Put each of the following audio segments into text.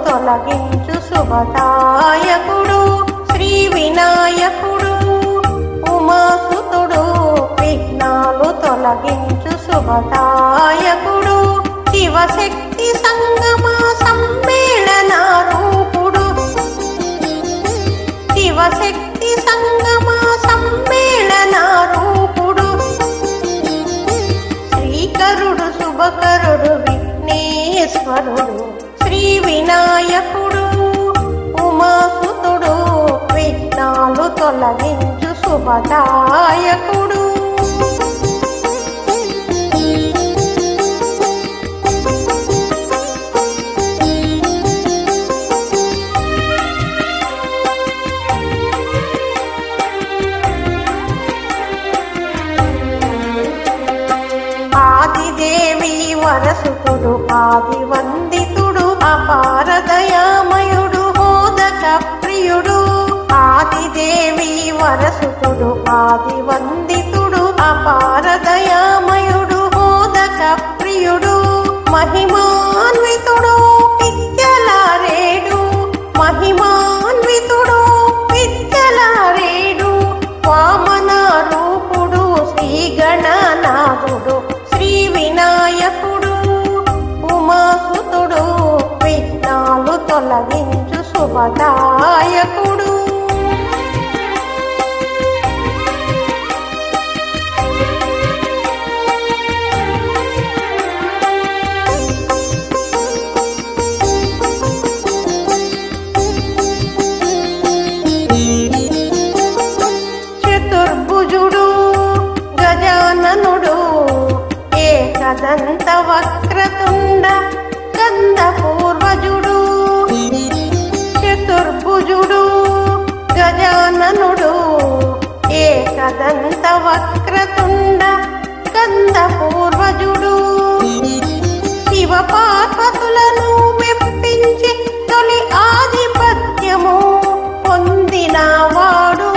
తొలగించు శుభదాయకుడు శ్రీ వినాయకుడు ఉమాసుతుడు విఘ్నాలు తొలగించు శుభదాయకుడు శివశక్తి సంగమ సమ్మేళన రూపుడు శివశక్తి సంగమ సమ్మేళన రూపుడు శ్రీకరుడు శుభకరుడు విఘ్నేశ్వరుడు శ్రీ వినాయకుడు ఉమాసుతుడు విఘ్నాలు తొలగించు శుభదాయకుడు ఆదిదేవి వరసుతుడు ఆది వందితుడు అపారదయామయుడు మోదక ప్రియుడు ఆదిదేవి వరసుతుడు ఆది వందితుడు అపారదయామయుడు మోదక ప్రియుడు మహిమాన్వితుడు విద్యలారేడు మహిమాన్వితుడు విద్యలారేడు వామన రూపుడు శ్రీ గణనాథుడు శ్రీ వినాయకుడు ఉమాసుతుడు విఘ్నాలు తొలగించు శుభదాయకుడు చతుర్భుజుడు గజాననుడు ఏకదంత వక్రతుండ గంధ పూర్వజుడు చతుర్భుజుడు గజాననుడు ఏకదంత వక్రతుండ గంధ పూర్వజుడు శివ పార్వతులను మెప్పించి తొలి ఆధిపత్యము పొందినవాడు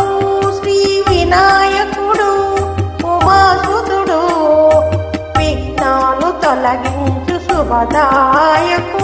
శ్రీ వినాయకుడు ఉమాసుతుడు విఘ్నాలు తొలగించు శుభదాయకుడు